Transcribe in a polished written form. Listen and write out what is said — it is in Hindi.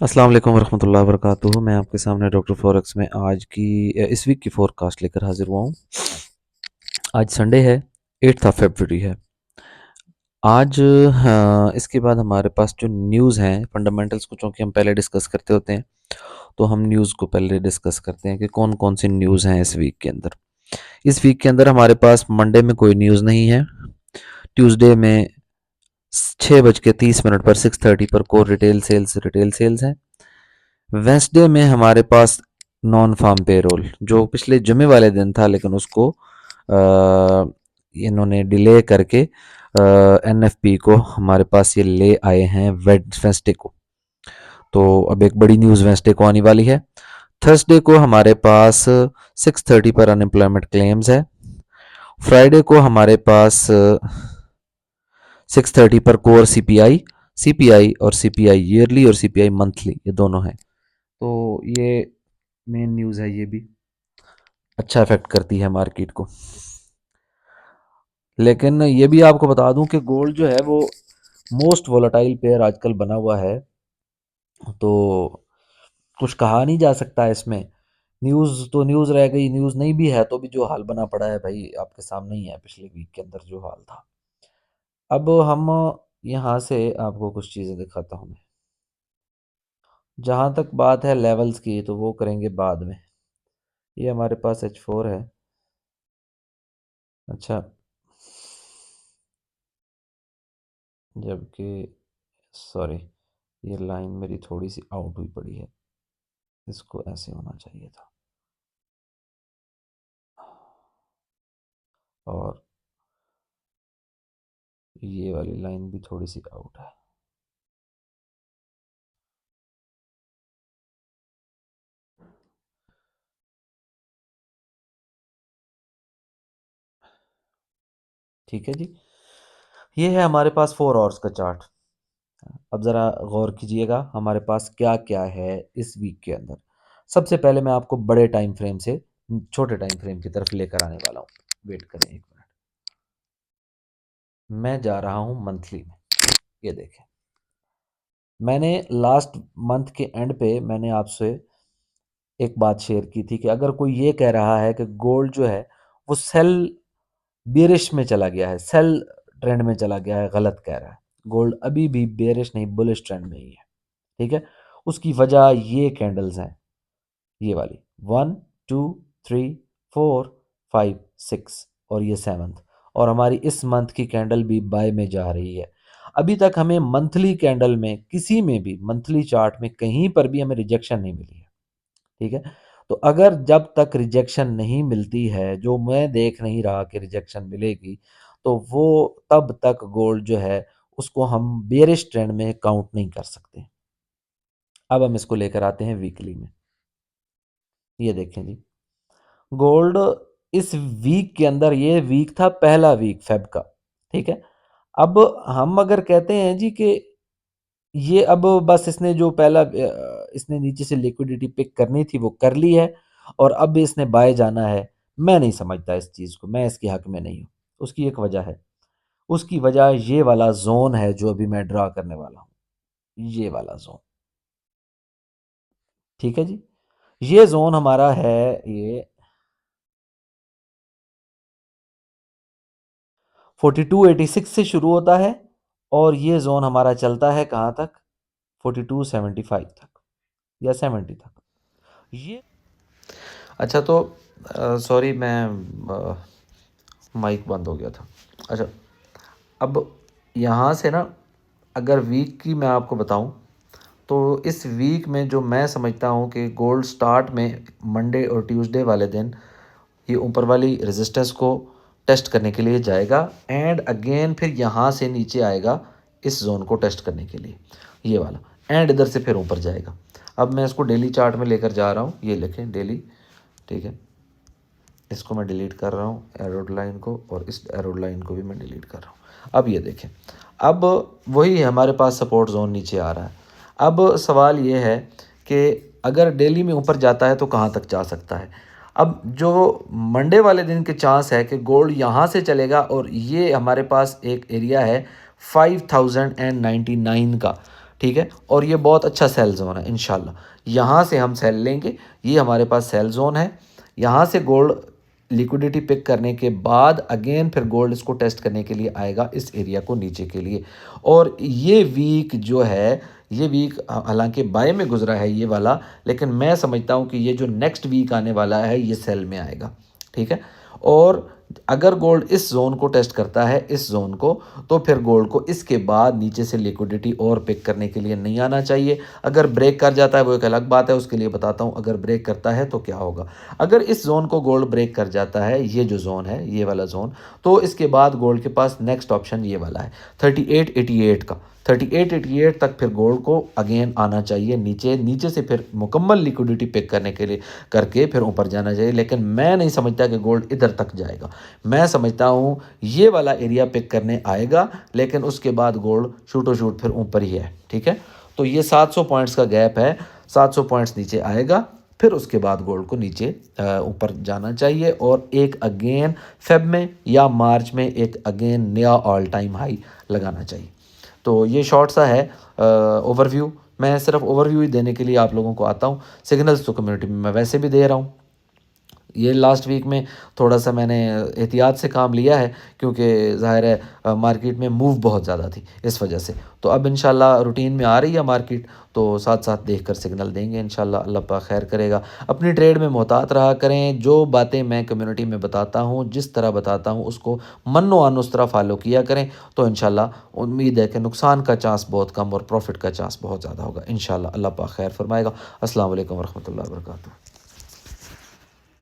अस्सलाम वालेकुम वरहमतुल्लाहि वबरकातुहू। मैं आपके सामने डॉक्टर फॉरेक्स में आज की इस वीक की फोरकास्ट लेकर हाजिर हुआ हूँ। आज संडे है, 8th ऑफ फरवरी है। आज इसके बाद हमारे पास जो न्यूज़ हैं फंडामेंटल्स को चूँकि हम पहले डिस्कस करते होते हैं, तो हम न्यूज़ को पहले डिस्कस करते हैं कि कौन-कौन सी न्यूज़ हैं इस वीक के अंदर। इस वीक के अंदर हमारे पास मंडे में कोई न्यूज़ नहीं है। ट्यूसडे में 6:30 पर 6:30 पर कोर रिटेल सेल्स हैं। वेंसडे में हमारे पास नॉन फार्म पेरोल जो पिछले जुमे वाले दिन था, लेकिन उसको इन्होंने डिले करके एनएफपी को हमारे पास ये ले आए हैं वेंसडे को। तो अब एक बड़ी न्यूज़ वेंसडे को आने वाली है। थर्सडे को हमारे पास 6:30 पर अनएम्प्लॉयमेंट क्लेम्स है। फ्राइडे को हमारे पास 6:30 पर कोर सीपीआई सीपीआई और सीपीआई ईयरली और सीपीआई मंथली, ये दोनों हैं। तो ये मेन न्यूज़ है, ये भी अच्छा इफेक्ट करती है मार्केट को। लेकिन ये भी आपको बता दूं कि गोल्ड जो है वो मोस्ट वोलेटाइल पेयर आजकल बना हुआ है। तो कुछ कहा नहीं जा सकता है इसमें। न्यूज़ तो न्यूज़ रह गई, न्यूज़ नहीं भी है तो भी जो हाल बना पड़ा है भाई आपके सामने ही है, पिछले वीक के अंदर जो हाल था। अब हम यहाँ से आपको कुछ चीज़ें दिखाता हूँ मैं। जहाँ तक बात है लेवल्स की तो वो करेंगे बाद में। ये हमारे पास H4 है। अच्छा, जबकि सॉरी, ये लाइन मेरी थोड़ी सी आउट हुई पड़ी है, इसको ऐसे होना चाहिए था। और ये वाली लाइन भी थोड़ी सी आउट है। ठीक है जी, ये है हमारे पास 4 आवर्स का चार्ट। अब ज़रा गौर कीजिएगा हमारे पास क्या क्या है इस वीक के अंदर। सबसे पहले मैं आपको बड़े टाइम फ्रेम से छोटे टाइम फ्रेम की तरफ लेकर आने वाला हूँ। वेट करें एक मिनट, मैं जा रहा हूँ मंथली में। ये देखें, मैंने लास्ट मंथ के एंड पे मैंने आपसे एक बात शेयर की थी कि अगर कोई ये कह रहा है कि गोल्ड जो है वो सेल बेरिश में चला गया है, सेल ट्रेंड में चला गया है, गलत कह रहा है। गोल्ड अभी भी बेरिश नहीं, बुलिश ट्रेंड में ही है। ठीक है, उसकी वजह ये कैंडल्स हैं, ये वाली 1 2 3 4 5 6 और ये 7th, और हमारी इस मंथ की कैंडल भी बाय में जा रही है। अभी तक हमें मंथली कैंडल में किसी में भी मंथली चार्ट में कहीं पर भी हमें रिजेक्शन नहीं मिली है। ठीक है, तो अगर जब तक रिजेक्शन नहीं मिलती है, जो मैं देख नहीं रहा कि रिजेक्शन मिलेगी, तो वो तब तक गोल्ड जो है उसको हम बेरिश ट्रेंड में काउंट नहीं कर सकते। अब हम इसको लेकर आते हैं वीकली में। ये देखें जी, गोल्ड इस वीक के अंदर, ये वीक था पहला वीक फेब का। ठीक है, अब हम अगर कहते हैं जी कि ये अब बस इसने जो पहला इसने नीचे से लिक्विडिटी पिक करनी थी वो कर ली है और अब इसने बाय जाना है, मैं नहीं समझता इस चीज़ को, मैं इसके हक में नहीं हूँ। उसकी एक वजह है, उसकी वजह ये वाला जोन है जो अभी मैं ड्रा करने वाला हूँ, ये वाला जोन। ठीक है जी, ये जोन हमारा है, ये 4286 से शुरू होता है और ये जोन हमारा चलता है कहाँ तक, 4275 तक या 70 तक। ये अच्छा, तो सॉरी, मैं माइक बंद हो गया था। अच्छा, अब यहाँ से ना, अगर वीक की मैं आपको बताऊँ तो इस वीक में जो मैं समझता हूँ कि गोल्ड स्टार्ट में मंडे और ट्यूसडे वाले दिन ये ऊपर वाली रेजिस्टेंस को टेस्ट करने के लिए जाएगा एंड अगेन फिर यहाँ से नीचे आएगा इस जोन को टेस्ट करने के लिए, ये वाला, एंड इधर से फिर ऊपर जाएगा। अब मैं इसको डेली चार्ट में लेकर जा रहा हूँ, ये लिखें डेली। ठीक है, इसको मैं डिलीट कर रहा हूँ एरोड लाइन को, और इस एरोड लाइन को भी मैं डिलीट कर रहा हूँ। अब ये देखें, अब वही हमारे पास सपोर्ट जोन नीचे आ रहा है। अब सवाल ये है कि अगर डेली में ऊपर जाता है तो कहाँ तक जा सकता है। अब जो मंडे वाले दिन के चांस है कि गोल्ड यहाँ से चलेगा, और ये हमारे पास एक एरिया है 5099 का। ठीक है। और ये बहुत अच्छा सेल जोन है इंशाल्लाह, यहाँ से हम सेल लेंगे, ये हमारे पास सेल जोन है। यहाँ से गोल्ड लिक्विडिटी पिक करने के बाद अगेन फिर गोल्ड इसको टेस्ट करने के लिए आएगा इस एरिया को नीचे के लिए। और ये वीक जो है, ये वीक हालांकि बाय में गुजरा है ये वाला, लेकिन मैं समझता हूँ कि ये जो नेक्स्ट वीक आने वाला है ये सेल में आएगा, ठीक है। और अगर गोल्ड इस जोन को टेस्ट करता है, इस जोन को, तो फिर गोल्ड को इसके बाद नीचे से लिक्विडिटी और पिक करने के लिए नहीं आना चाहिए। अगर ब्रेक कर जाता है वो एक अलग बात है, उसके लिए बताता हूँ अगर ब्रेक करता है तो क्या होगा। अगर इस जोन को गोल्ड ब्रेक कर जाता है, ये जो जोन है ये वाला जोन, तो इसके बाद गोल्ड के पास नेक्स्ट ऑप्शन ये वाला है 3888 का। 3888 तक फिर गोल्ड को अगेन आना चाहिए नीचे, नीचे से फिर मुकम्मल लिक्विडिटी पिक करने के लिए करके फिर ऊपर जाना चाहिए। लेकिन मैं नहीं समझता कि गोल्ड इधर तक जाएगा, मैं समझता हूँ ये वाला एरिया पिक करने आएगा, लेकिन उसके बाद गोल्ड शूटो शूट फिर ऊपर ही है, ठीक है। तो ये 700 पॉइंट्स का गैप है, 700 पॉइंट्स नीचे आएगा, फिर उसके बाद गोल्ड को नीचे ऊपर जाना चाहिए और एक अगेन फेब में या मार्च में एक अगेन नया ऑल टाइम हाई लगाना चाहिए। तो ये शॉर्ट सा है ओवरव्यू, मैं सिर्फ ओवरव्यू ही देने के लिए आप लोगों को आता हूँ। सिग्नल्स तो कम्युनिटी में मैं वैसे भी दे रहा हूँ। ये लास्ट वीक में थोड़ा सा मैंने एहतियात से काम लिया है, क्योंकि ज़ाहिर है मार्केट में मूव बहुत ज़्यादा थी इस वजह से। तो अब इंशाल्लाह रूटीन में आ रही है मार्केट, तो साथ साथ देख कर सिग्नल देंगे इंशाल्लाह, अल्लाह पाक खैर करेगा। अपनी ट्रेड में मोहतात रहा करें, जो बातें मैं कम्युनिटी में बताता हूँ, जिस तरह बताता हूँ उसको मन्नो अन उस तरह फॉलो किया करें, तो इंशाल्लाह उम्मीद है कि नुकसान का चांस बहुत कम और प्रॉफिट का चांस बहुत ज़्यादा होगा इंशाल्लाह। अल्लाह पाक खैर फरमाएगा। अस्सलाम वालेकुम वरहमतुल्लाहि वबरकातुहू।